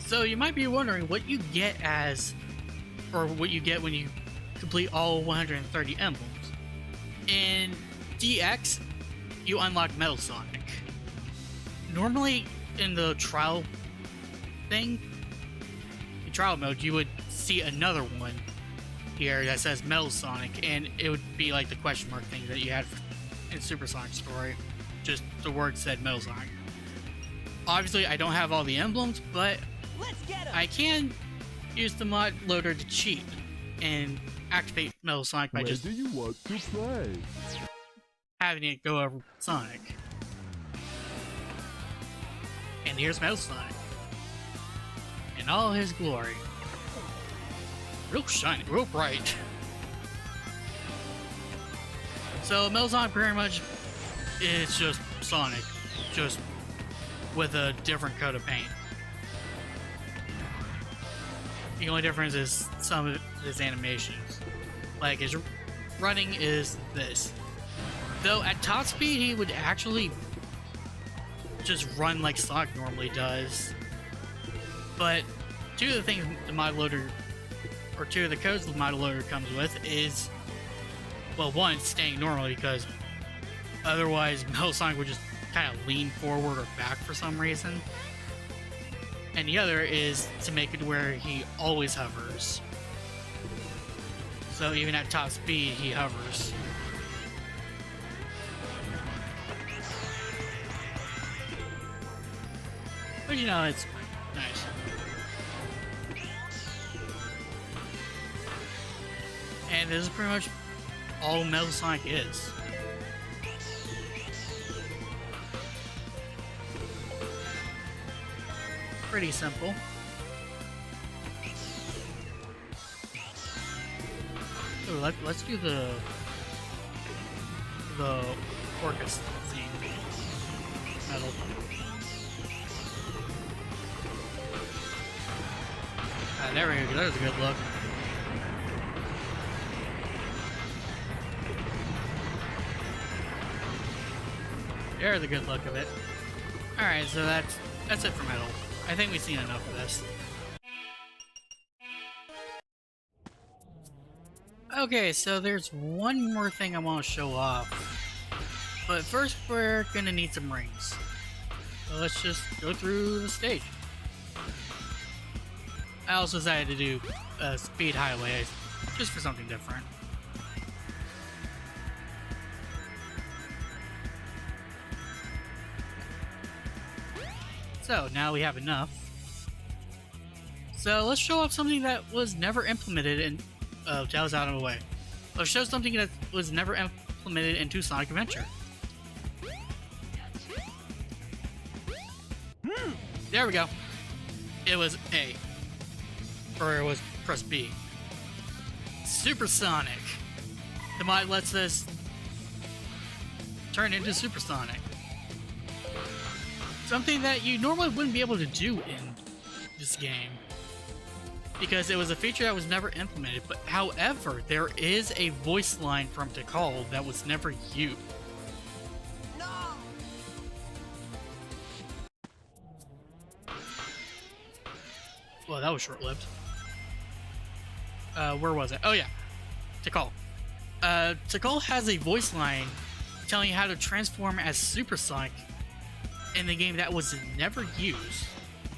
So you might be wondering what you get or what you get when you complete all 130 emblems. In DX, you unlock Metal Sonic. Normally, in the trial thing, in trial mode, you would see another one here that says Metal Sonic, and it would be like the question mark thing that you had in Super Sonic Story. Just the word said Metal Sonic. Obviously, I don't have all the emblems, but I can use the mod loader to cheat and activate Metal Sonic by just do you want to play? having it go over Sonic. And here's Metal Sonic in all his glory. Real shiny, real bright. So Metal Sonic pretty much is just Sonic, just with a different coat of paint. The only difference is some of his animations. Like his running is this. Though at top speed he would actually just run like Sonic normally does. But two of the things the mod loader, or two of the codes the mod loader comes with is, well, one, staying normally because otherwise Metal Sonic would just kind of lean forward or back for some reason. And the other is to make it where he always hovers. So even at top speed, he hovers. But you know, it's nice. And this is pretty much all Metal Sonic is. Pretty simple. So let's do the Orcus scene. Metal. There we go. There's a good look. There's a good look of it. Alright, so that's it for Metal. I think we've seen enough of this. Okay, so there's one more thing I want to show off. But first we're gonna need some rings. So let's just go through the stage. I also decided to do a speed highway just for something different. So now we have enough. So let's show off something that was never implemented in... Oh, that was out of the way. Let's show something that was never implemented into Sonic Adventure. There we go. It was A. Or it was press B. Super Sonic. The mod lets us turn into Super Sonic. Something that you normally wouldn't be able to do in this game. Because it was a feature that was never implemented. But however, there is a voice line from Tikal that was never used. No! Well, that was short-lived. Where was it? Oh yeah, Tikal. Tikal has a voice line telling you how to transform as Super Sonic in the game that was never used,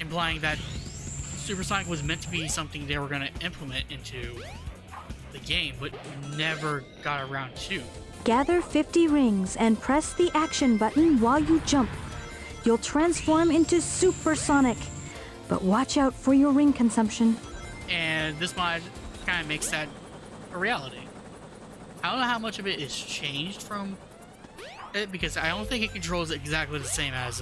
implying that Super Sonic was meant to be something they were going to implement into the game, but never got around to. Gather 50 rings and press the action button while you jump. You'll transform into Super Sonic, but watch out for your ring consumption. And this mod kind of makes that a reality. I don't know how much of it is changed from it, because I don't think it controls exactly the same as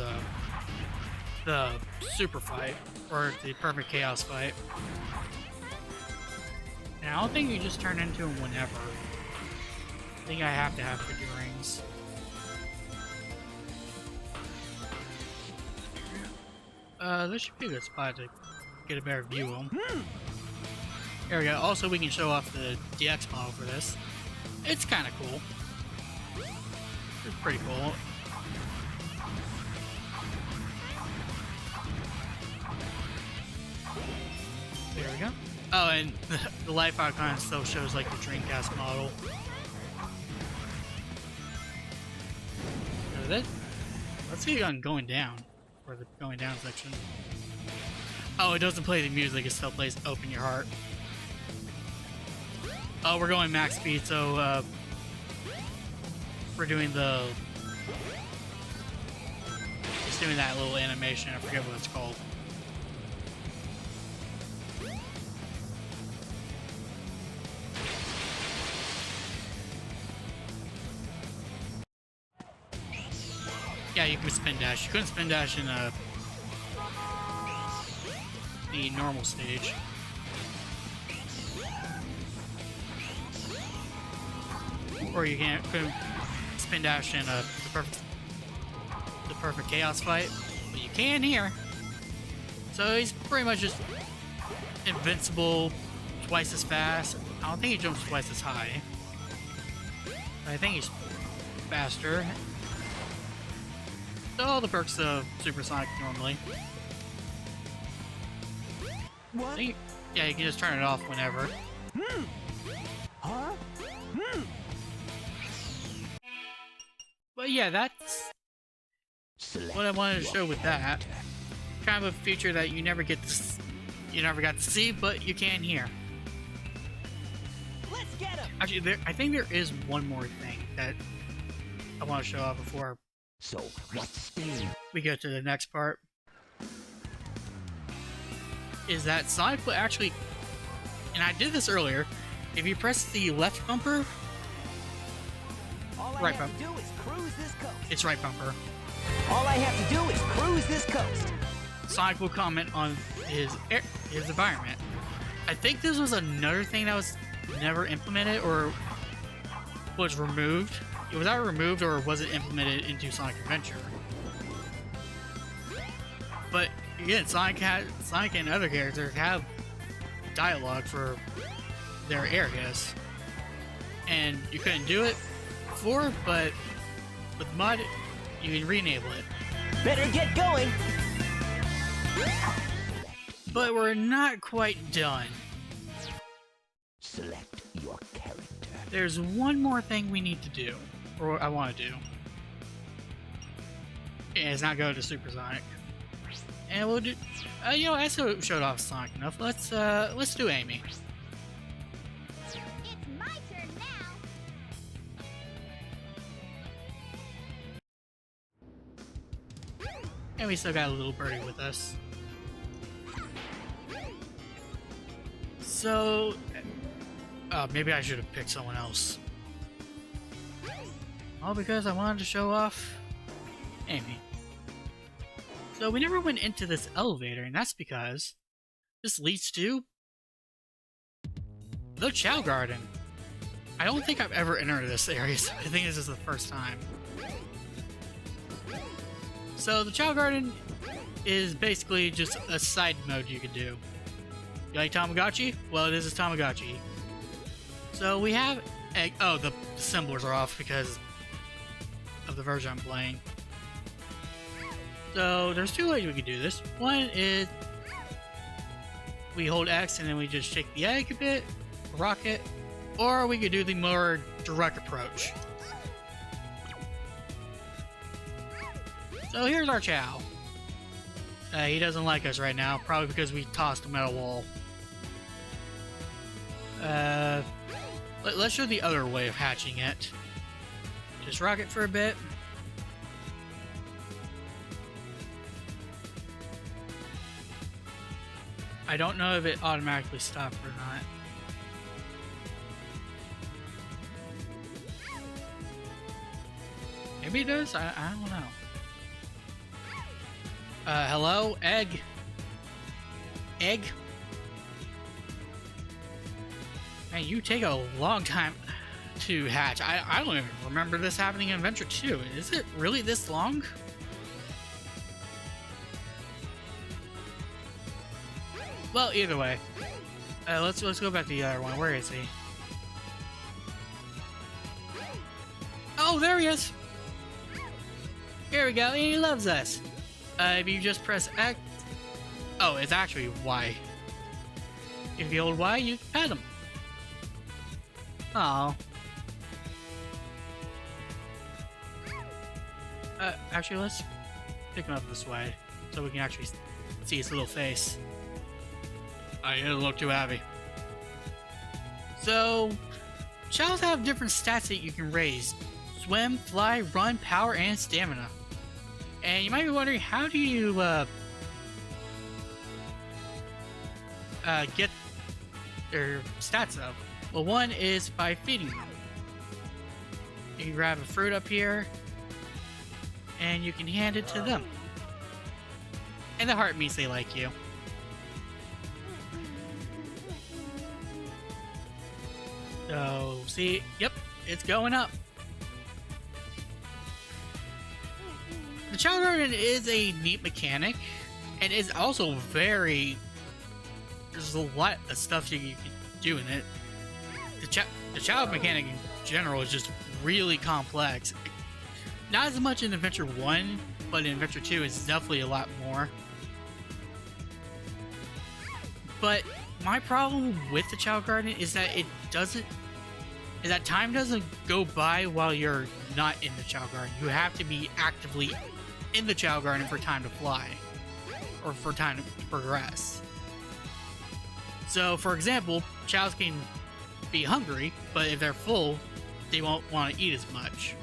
the Super Fight or the Perfect Chaos Fight. And I don't think you just turn into him whenever. I think I have to have 50 rings. This should be a good spot to get a better view of him. There we go. Also, we can show off the DX model for this. It's kind of cool. It's pretty cool. There we go. Oh, and the life icon still shows like the Dreamcast model. Let's see on going down, or the going down section. Oh, it doesn't play the music, it still plays Open Your Heart. Oh, we're going max speed, so we're doing just doing that little animation, I forget what it's called. Yeah, you can spin dash. You couldn't spin dash in the normal stage. Or you couldn't spin dash in the perfect chaos fight, but you can here. So he's pretty much just invincible, twice as fast. I don't think he jumps twice as high. I think he's faster. So all the perks of Supersonic normally. What? Yeah, you can just turn it off whenever. Huh? But yeah, that's what I wanted to show with that. Kind of a feature that you never got to see, but you can here. Let's get him. Actually, I think there is one more thing that I want to show off before we go to the next part. Is that Sonic will actually, and I did this earlier, if you press the left bumper, All I right have bumper. to do is cruise this coast. It's right bumper. All I have to do is cruise this coast. Sonic will comment on his environment. I think this was another thing that was never implemented or was removed. It was either removed or was it implemented into Sonic Adventure. But again, Sonic and other characters have dialogue for their areas, and you couldn't do it before, but with mod, you can re-enable it. Better get going. But we're not quite done. Select your character. There's one more thing we need to do, or I want to do, and it's not go to Supersonic. And we'll do, you know, I showed off Sonic enough. Let's do Amy. It's my turn now. And we still got a little birdie with us. So, maybe I should have picked someone else. All because I wanted to show off Amy. So we never went into this elevator, and that's because this leads to the Chao Garden. I don't think I've ever entered this area, so I think this is the first time. So the Chao Garden is basically just a side mode you can do. You like Tamagotchi? Well, it is a Tamagotchi. So we have egg. Oh, the symbols are off because of the version I'm playing. So there's two ways we can do this. One is we hold X and then we just shake the egg a bit, rock it, or we could do the more direct approach. So here's our Chao. He doesn't like us right now, probably because we tossed him at a wall. Let's show the other way of hatching it. Just rock it for a bit. I don't know if it automatically stopped or not. Maybe it does? I don't know. Hello? Egg? Egg? Man, you take a long time to hatch. I don't even remember this happening in Adventure 2. Is it really this long? Well, either way. Let's go back to the other one. Where is he? Oh, there he is! Here we go, he loves us. If you just press X, Oh, it's actually Y. If you hold Y, you can pet him. Oh. Actually, let's pick him up this way so we can actually see his little face. He doesn't look too happy. So, Chows have different stats that you can raise: swim, fly, run, power, and stamina. And you might be wondering, how do you get their stats up? Well, one is by feeding them. You can grab a fruit up here, and you can hand it to them. And the heart means they like you. So, see, yep, it's going up. The Chao Garden is a neat mechanic, and is also very... There's a lot of stuff you can do in it. The Chao mechanic in general is just really complex. Not as much in Adventure 1, but in Adventure 2 it's definitely a lot more. But my problem with the Chao Garden is that time doesn't go by while you're not in the Chao Garden. You have to be actively in the Chao Garden for time to fly, or for time to progress. So, for example, Chows can be hungry, but if they're full, they won't want to eat as much.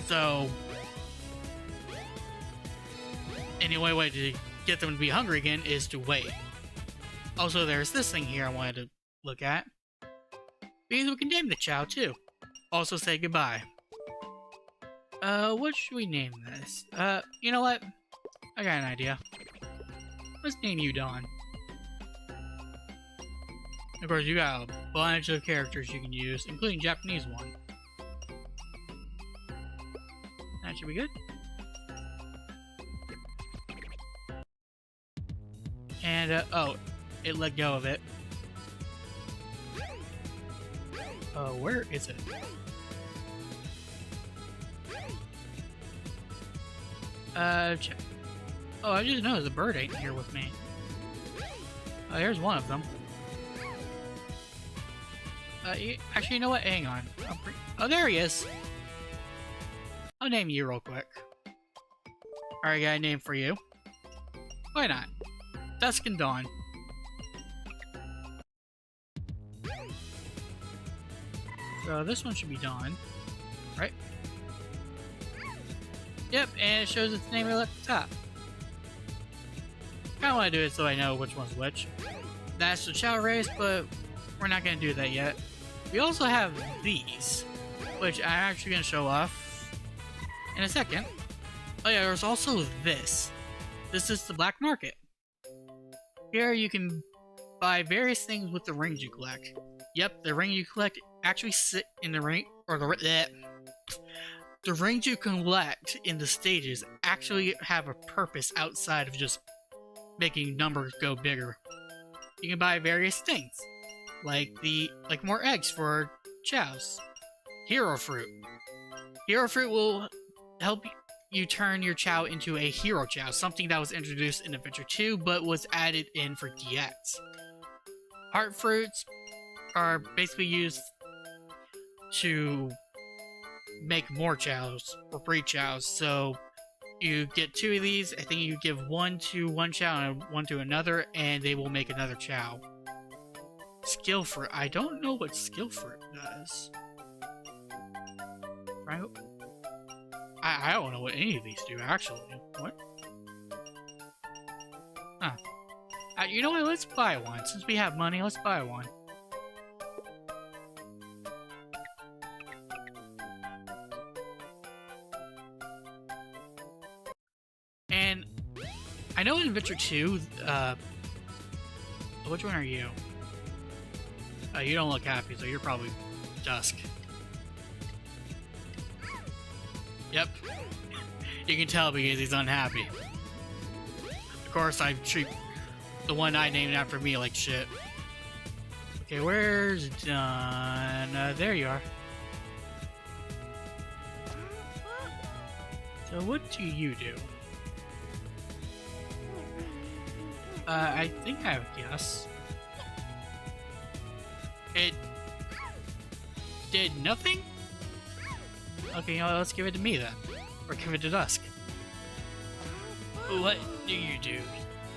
So, and the only way to get them to be hungry again is to wait. Also, there's this thing here I wanted to look at, because we can name the Chow too. Also say goodbye. What should we name this? You know what? I got an idea. Let's name you Dawn. Of course, you got a bunch of characters you can use, including Japanese one. That should be good. And, oh, it let go of it. Where is it? Check. Oh, I just noticed the bird ain't here with me. Oh, here's one of them. Actually, you know what? Hang on. Oh, there he is. I'll name you real quick. Alright, got a name for you. Why not? Dusk and Dawn. So this one should be Dawn, right? Yep, and it shows its name right at the top. Kinda wanna do it so I know which one's which. That's the Chao race, but we're not gonna do that yet. We also have these, which I'm actually gonna show off in a second. Oh yeah, there's also this. This is the black market. Here you can buy various things with the rings you collect. Yep, the ring you collect actually sit in the ring, or the rings you collect in the stages actually have a purpose outside of just making numbers go bigger. You can buy various things, like more eggs for chows. Hero fruit. Hero fruit will help you turn your chow into a hero chow, something that was introduced in Adventure 2 but was added in for DX. Heart fruits are basically used to make more chows, or breed chows, so you get 2 of these. I think you give one to one chow and one to another, and they will make another chow. Skill fruit. I don't know what skill fruit does. Right? I don't know what any of these do, actually. What? Huh. You know what? Let's buy one. Since we have money, let's buy one. And I know in Adventure 2, which one are you? You don't look happy, so you're probably Dusk. Yep. You can tell because he's unhappy. Of course, I treat the one I named after me like shit. Okay, where's Dawn? There you are. So what do you do? I think I would guess. It did nothing? Okay, you know, let's give it to me then. Or give it to Dusk. What do you do?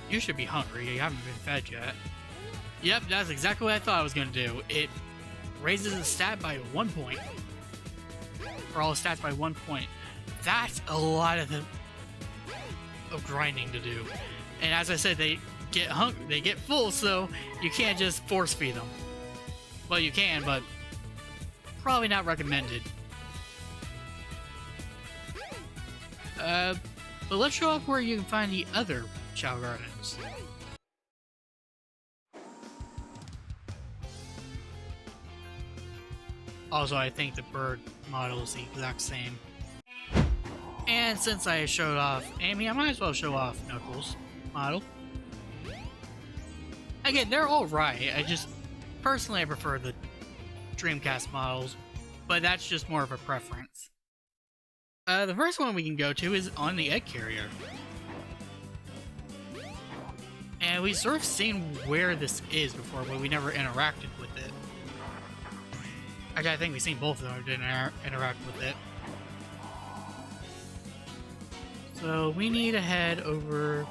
You should be hungry. You haven't been fed yet. Yep, that's exactly what I thought I was going to do. It raises the stat by 1 point. Or all the stats by 1 point. That's a lot of grinding to do. And as I said, they get hungry, they get full, so you can't just force feed them. Well, you can, but probably not recommended. But let's show off where you can find the other Chao Gardens. Also, I think the bird model is the exact same. And since I showed off Amy, I might as well show off Knuckles' model. Again, they're alright. I just, personally, I prefer the Dreamcast models, but that's just more of a preference. The first one we can go to is on the egg carrier. And we sort of seen where this is before, but we never interacted with it. Actually, I think we've seen both of them, but didn't interact with it. So we need to head over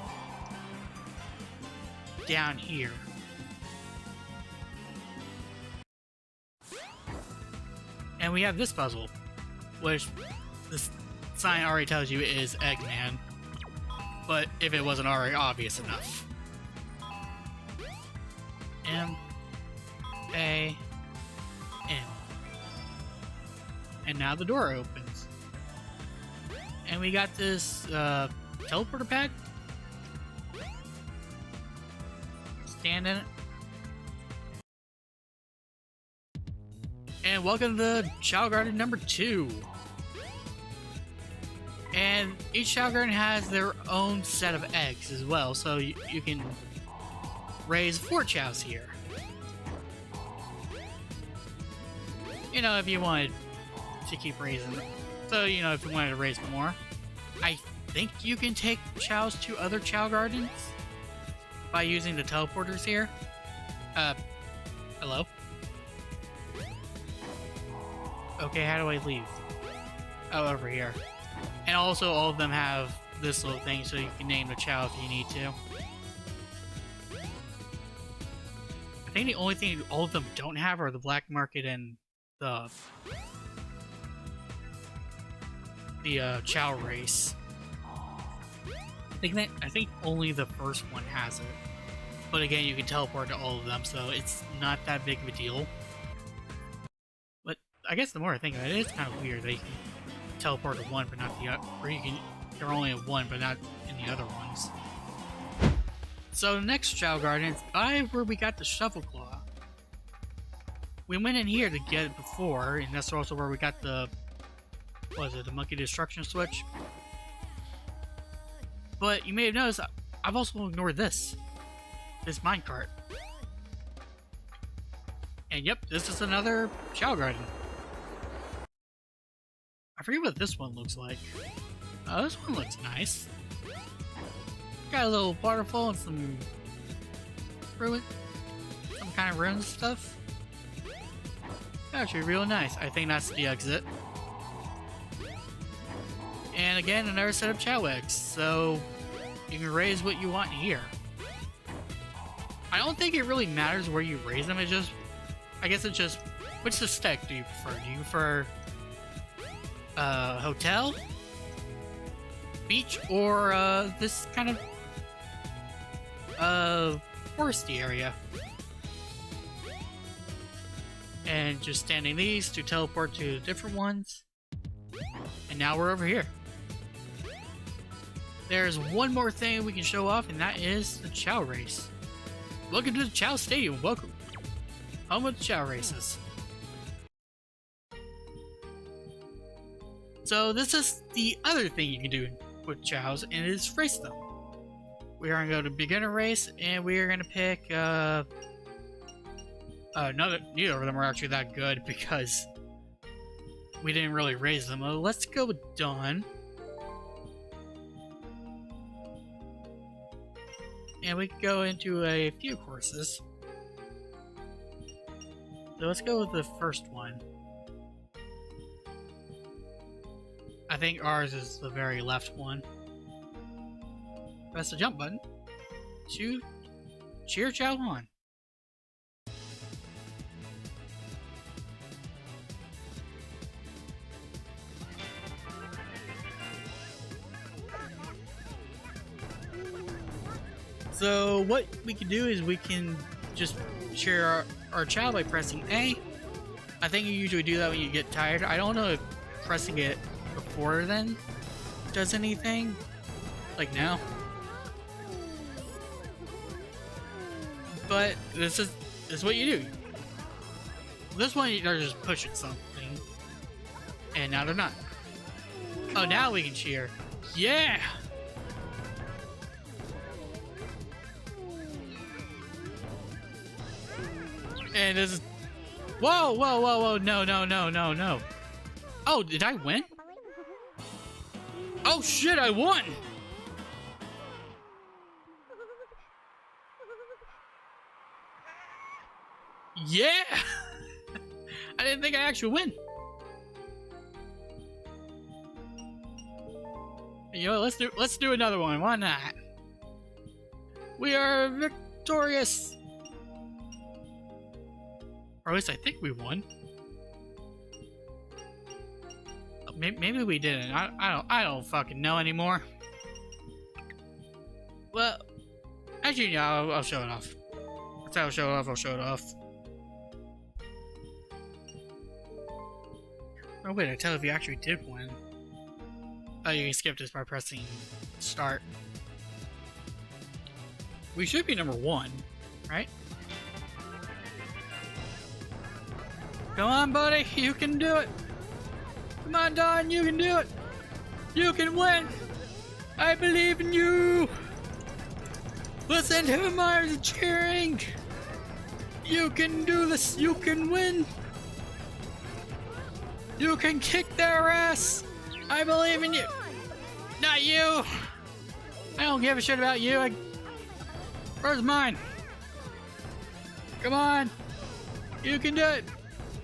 down here. And we have this puzzle, which this sign already tells you is Eggman, but if it wasn't already obvious enough. M A N. And now the door opens. And we got this teleporter pad. Stand in it. And welcome to Chao Garden number 2. And each Chao Garden has their own set of eggs as well, so you can raise 4 chows here. You know, if you wanted to keep raising them. So, you know, if you wanted to raise more. I think you can take chows to other Chao Gardens by using the teleporters here. Hello? Okay, how do I leave? Oh, over here. And also, all of them have this little thing, so you can name the chow if you need to. I think the only thing all of them don't have are the black market and the chow race. I think only the first one has it. But again, you can teleport to all of them, so it's not that big of a deal. But I guess the more I think of it, it's kind of weird that you can teleport to one, but not the other. Or you're only at one, but not in the other ones. So the next Chao Garden is by where we got the Shovel Claw. We went in here to get it before, and that's also where we got the, what was it, the Monkey Destruction Switch? But you may have noticed, I've also ignored this minecart. And yep, this is another Chao Garden. I forget what this one looks like. Oh, this one looks nice. Got a little waterfall and some ruin, some kind of ruins stuff. Actually, real nice. I think that's the exit. And again, another set of Chao eggs, so you can raise what you want here. I don't think it really matters where you raise them. It's just, I guess it's just, which aesthetic do you prefer? Do you prefer hotel, beach, or this kind of foresty area? And just standing these to teleport to different ones. And now we're over here. There's one more thing we can show off, and that is the Chao race. Welcome to the Chao Stadium. Welcome. Home of the Chao races. So this is the other thing you can do with Chaos, and it is race them. We are going to go to beginner race, and we are going to pick, neither of them are actually that good because we didn't really raise them. Let's go with Dawn. And we can go into a few courses. So let's go with the first one. I think ours is the very left one. Press the jump button to cheer Chao on. So what we can do is we can just cheer our Chao by pressing A. I think you usually do that when you get tired. I don't know if pressing it before then does anything, like now. But this is what you do. This one they're just pushing something, and now they're not. Oh, now we can cheer. Yeah. And this is... Whoa, whoa, whoa, whoa, no, no, no, no, no. Oh, did I win? Oh shit, I won! Yeah! I didn't think I actually win. You know, let's do another one. Why not? We are victorious. Or at least I think we won. Maybe we didn't. I don't fucking know anymore. Well, actually, yeah, I'll show it off. I'll show it off. Oh wait, I tell if you actually did win. Oh, you can skip this by pressing start. We should be number 1, right? Come on, buddy, you can do it. Come on, Don, you can do it. You can win. I believe in you. Listen to Myers cheering. You can do this. You can win. You can kick their ass. I believe in you. Not you. I don't give a shit about you. Where's mine? Come on. You can do it.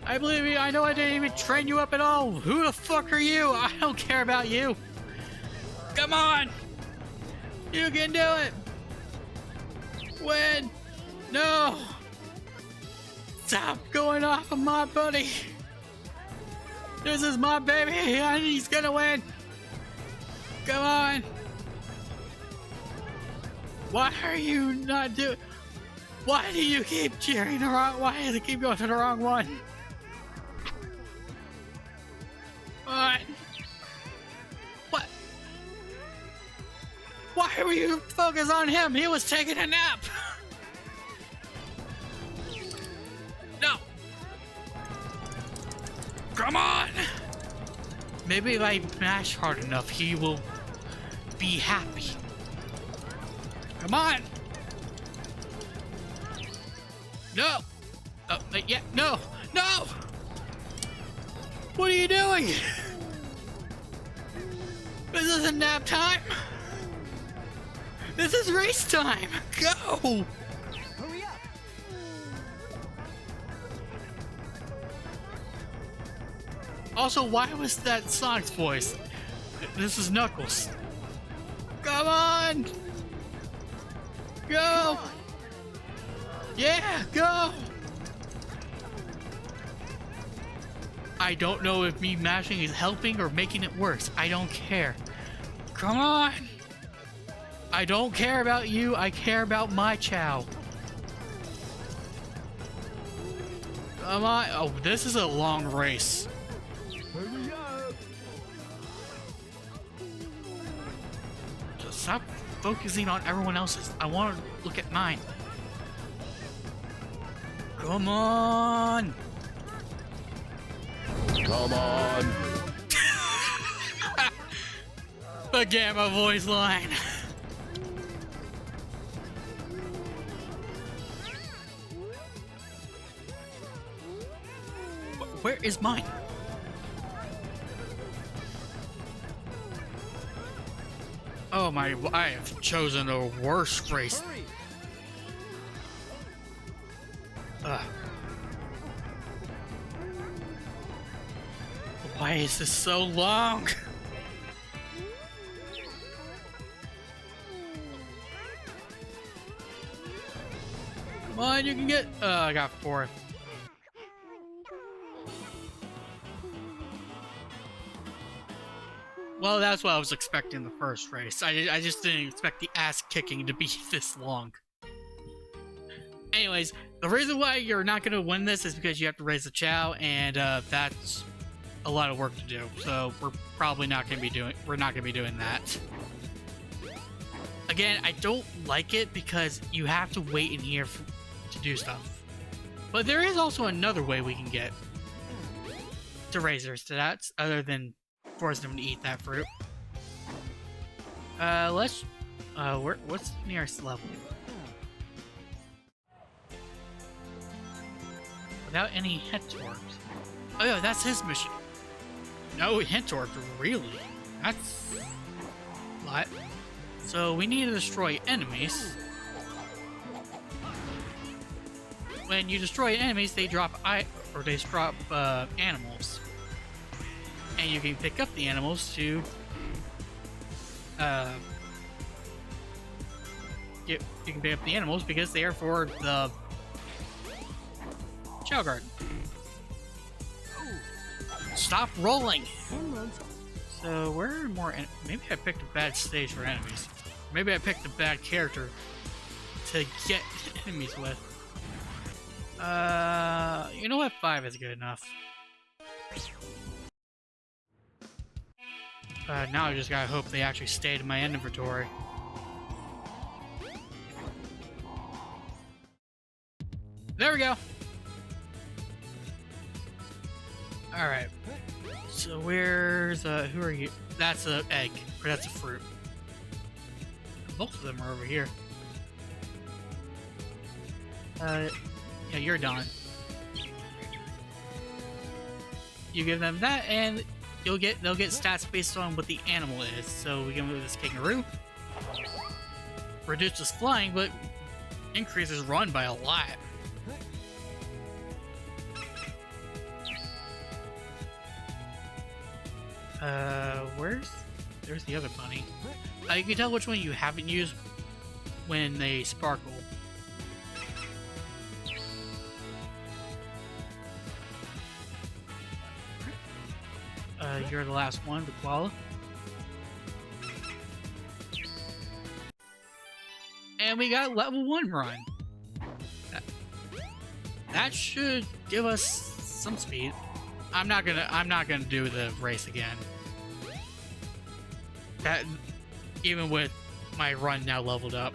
I believe you. I know I didn't even train you up at all. Who the fuck are you? I don't care about you. Come on. You can do it. Win. No. Stop going off of my buddy. This is my baby and he's gonna win. Come on. Why are you not doing... Why do you keep cheering the wrong... Why does it keep going to the wrong one? What? What? Why were you focused on him? He was taking a nap. No. Come on. Maybe if I mash hard enough, he will be happy. Come on. No. Oh, yeah. No. No. What are you doing? This isn't nap time. This is race time. Go. Hurry up! Also, why was that Sonic's voice? This is Knuckles. Come on. Go. Yeah, go. I don't know if me mashing is helping or making it worse. I don't care. Come on. I don't care about you. I care about my Chao. Come on. Oh, this is a long race. Hurry up! Just stop focusing on everyone else's. I want to look at mine. Come on. Come on! The Gamma voice line. Where is mine? Oh, Oh my, I have chosen the worst race. Hurry! Ugh. Why is this so long? Come on, you can get. I got fourth. Well, that's what I was expecting the first race. I just didn't expect the ass kicking to be this long. Anyways, the reason why you're not going to win this is because you have to raise the Chao, and that's a lot of work to do. So we're probably not going to be doing. We're not going to be doing that. Again, I don't like it because you have to wait in here to do stuff. But there is also another way we can get to raise their stats other than force them to eat that fruit. What's the nearest level? Without any Hentorps. Oh yeah, that's his mission. No Hentorps, really? That's a lot. So we need to destroy enemies. When you destroy enemies, they drop animals. And you can pick up the animals to you can pick up the animals because they are for the Chao Garden. Stop rolling! So where are more maybe I picked a bad stage for enemies. Maybe I picked a bad character to get enemies with. You know what? 5 is good enough. Now I just gotta hope they actually stayed in my inventory. There we go! Alright. So where's, who are you? That's an egg, or that's a fruit. Both of them are over here. Yeah, you're done. You give them that, and they'll get stats based on what the animal is. So we can move this kangaroo. Reduces flying, but increases run by a lot. There's the other bunny. You can tell which one you haven't used when they sparkle. You're the last one, the koala. And we got level 1 run. That should give us some speed. I'm not gonna do the race again. That even with my run now leveled up.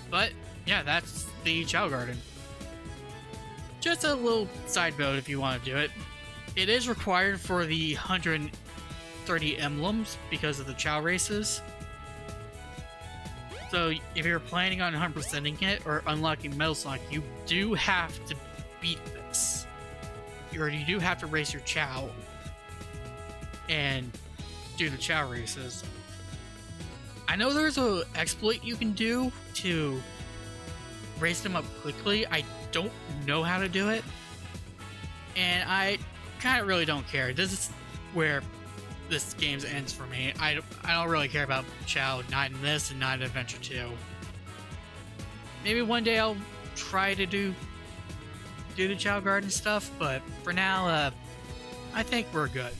But yeah, that's the Chao Garden. Just a little side note if you want to do it. It is required for the 130 emblems because of the Chao races. So if you're planning on 100%ing it or unlocking Metal Sonic, you do have to beat this. Or you do have to race your Chao and do the Chao races. I know there's an exploit you can do to race them up quickly. I don't know how to do it. And I kind of really don't care. This is where this game ends for me. I don't really care about Chao, not in this and not in Adventure 2. Maybe one day I'll try to do the Chao Garden stuff, but for now, I think we're good.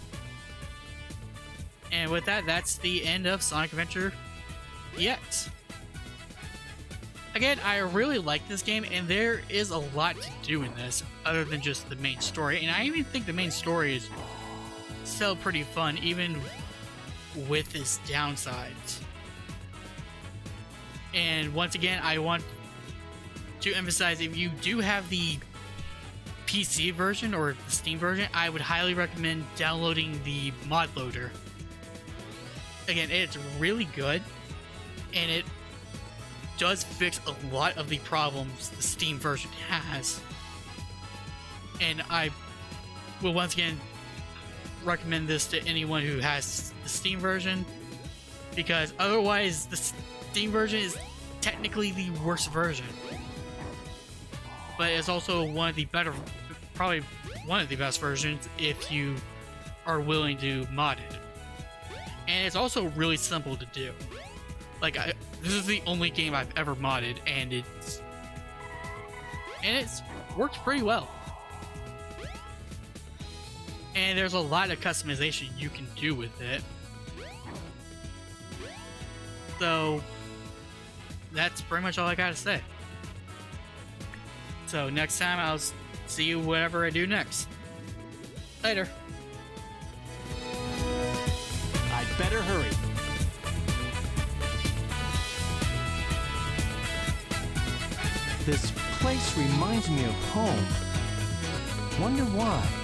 And with that, that's the end of Sonic Adventure EX. Again, I really like this game, and there is a lot to do in this, other than just the main story. And I even think the main story is still pretty fun, even with its downsides. And once again, I want to emphasize, if you do have the PC version or the Steam version, I would highly recommend downloading the mod loader. Again, it's really good, and it does fix a lot of the problems the Steam version has. And I will once again recommend this to anyone who has the Steam version. because otherwise the Steam version is technically the worst version. But it's also one of the better, probably one of the best versions if you are willing to mod it. And it's also really simple to do. Like, this is the only game I've ever modded, and it's works pretty well. And there's a lot of customization you can do with it. So that's pretty much all I gotta say. So next time I'll see you whatever I do next. Later. I'd better hurry. This place reminds me of home. Wonder why?